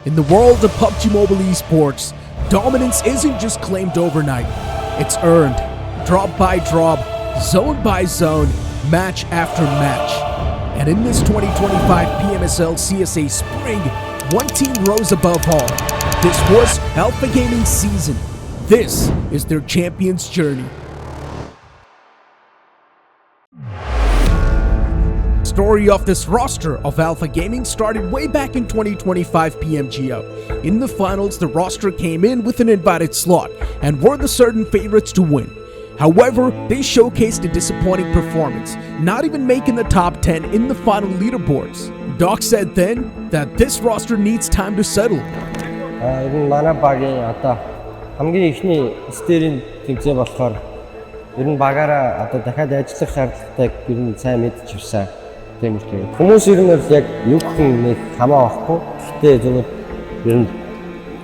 In the world of PUBG Mobile esports, dominance isn't just claimed overnight. It's earned, drop by drop, zone by zone, match after match. And in this 2025 PMSL CSA Spring, one team rose above all. This was Alpha Gaming's season. This is their champion's journey. Story of this roster of Alpha Gaming started way back in 2025 PMGO. In the finals, the roster came in with an invited slot and were the certain favorites to win. However, they showcased a disappointing performance, not even making the top 10 in the final leaderboards. Doc said then that this roster needs time to settle. Энэ манай багийн одоо хамгийн ихний стерийн тэмцээн болохоор ер нь багаараа одоо дахиад ажиллах шаардлагатайг ер нь сайн мэдж ирсэн. Тийм үү. Хүмүүс ер нь яг юу гэх нэг хамаа байхгүй. Гэтэ зөвхөн ер нь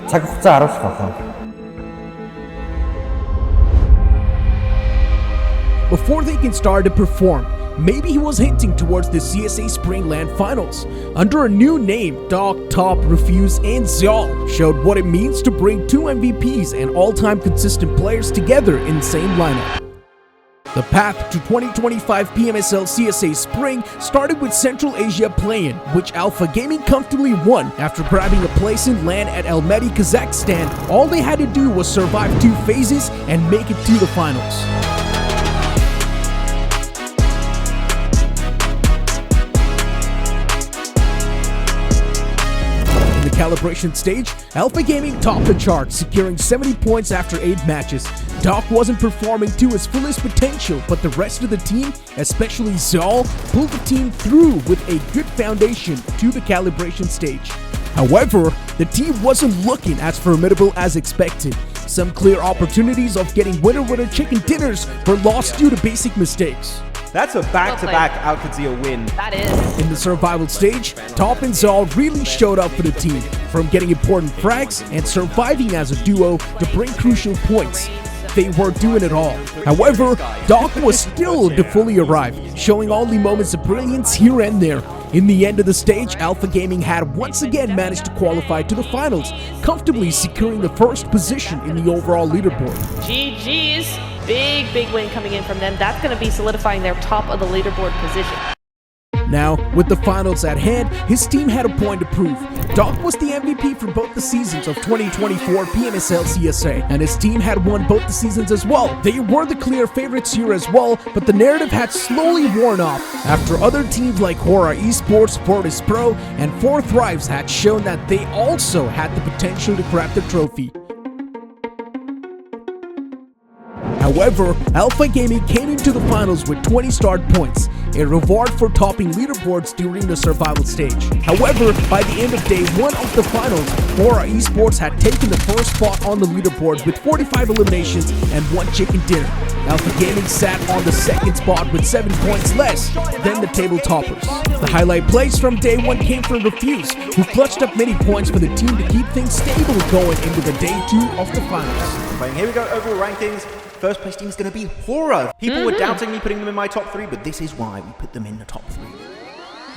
цаг хугацаа харуулах байна. Before they can start to perform, maybe he was hinting towards the CSA Spring Land Finals. Under a new name, Doc, Top, Refuse, and Zyal showed what it means to bring two MVPs and all-time consistent players together in the same lineup. The path to 2025 PMSL CSA Spring started with Central Asia play-in, which Alpha Gaming comfortably won after grabbing a place in LAN at Almaty, Kazakhstan. All they had to do was survive two phases and make it to the finals. Calibration stage, Alpha Gaming topped the charts, securing 70 points after 8 matches. Doc wasn't performing to his fullest potential, but the rest of the team, especially Zyal, pulled the team through with a good foundation to the calibration stage. However, the team wasn't looking as formidable as expected. Some clear opportunities of getting winner chicken dinners were lost due to basic mistakes. That's a back-to-back Alcazia win. That is. In the survival stage, Top and Zyal really showed up for the team, from getting important frags and surviving as a duo to bring crucial points. They were doing it all. However, Doc was still to fully arrive, showing only moments of brilliance here and there. In the end of the stage, Alpha Gaming had once again managed to qualify to the finals, comfortably securing the first position in the overall leaderboard. GG's. Big win coming in from them. That's going to be solidifying their top of the leaderboard position. Now, with the finals at hand, his team had a point to prove. Doc was the MVP for both the seasons of 2024 PMSL CSA, and his team had won both the seasons as well. They were the clear favorites here as well, but the narrative had slowly worn off after other teams like Hora Esports, Fortis Pro, and 4Thrives had shown that they also had the potential to grab the trophy. However, Alpha Gaming came into the finals with 20 start points, a reward for topping leaderboards during the survival stage. However, by the end of day 1 of the finals, Hora Esports had taken the first spot on the leaderboard with 45 eliminations and 1 chicken dinner. Alpha Gaming sat on the second spot with 7 points less than the table toppers. The highlight plays from day 1 came from Refuse, who clutched up many points for the team to keep things stable going into the day 2 of the finals. Here we go, overall rankings. First place team is going to be Hora. People were doubting me putting them in my top 3, but this is why we put them in the top 3.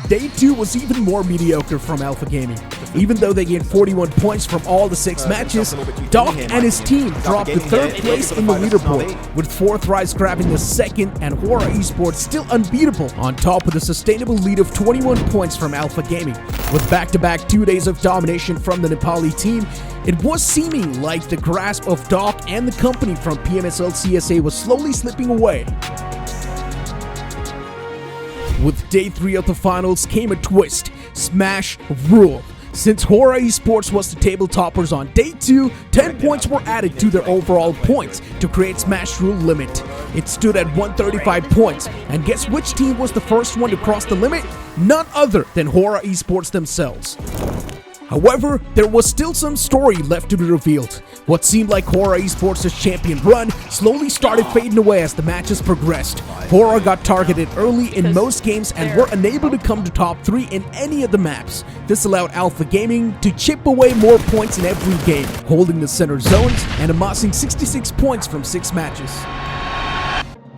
Day 2 was even more mediocre from Alpha Gaming. Even though they gained 41 points from all the 6 matches, Doc and his team dropped to 3rd place in the leaderboard, with 4Thrives grabbing the 2nd and Hora Esports still unbeatable on top with a sustainable lead of 21 points from Alpha Gaming. With back-to-back 2 days of domination from the Nepali team, it was seeming like the grasp of Doc and the company from PMSL CSA was slowly slipping away. With day 3 of the finals came a twist: Smash Rule. Since Hora Esports was the table toppers on day 2, 10 points were added to their overall points to create Smash Rule limit. It stood at 135 points, and guess which team was the first one to cross the limit? None other than Hora Esports themselves. However, there was still some story left to be revealed. What seemed like Hora Esports' champion run slowly started fading away as the matches progressed. Hora got targeted early in most games and were unable to come to top 3 in any of the maps. This allowed Alpha Gaming to chip away more points in every game, holding the center zones and amassing 66 points from 6 matches.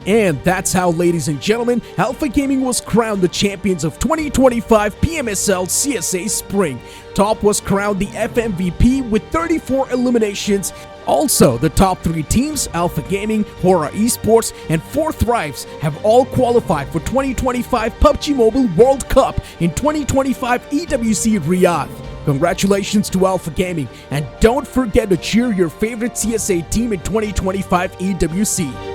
And that's how, ladies and gentlemen, Alpha Gaming was crowned the champions of 2025 PMSL CSA Spring. top was crowned the FMVP with 34 eliminations. Also, the top 3 teams, Alpha Gaming, Hora Esports, and 4 Thrives, have all qualified for 2025 PUBG Mobile World Cup in 2025 EWC Riyadh. Congratulations to Alpha Gaming, and don't forget to cheer your favorite CSA team in 2025 EWC.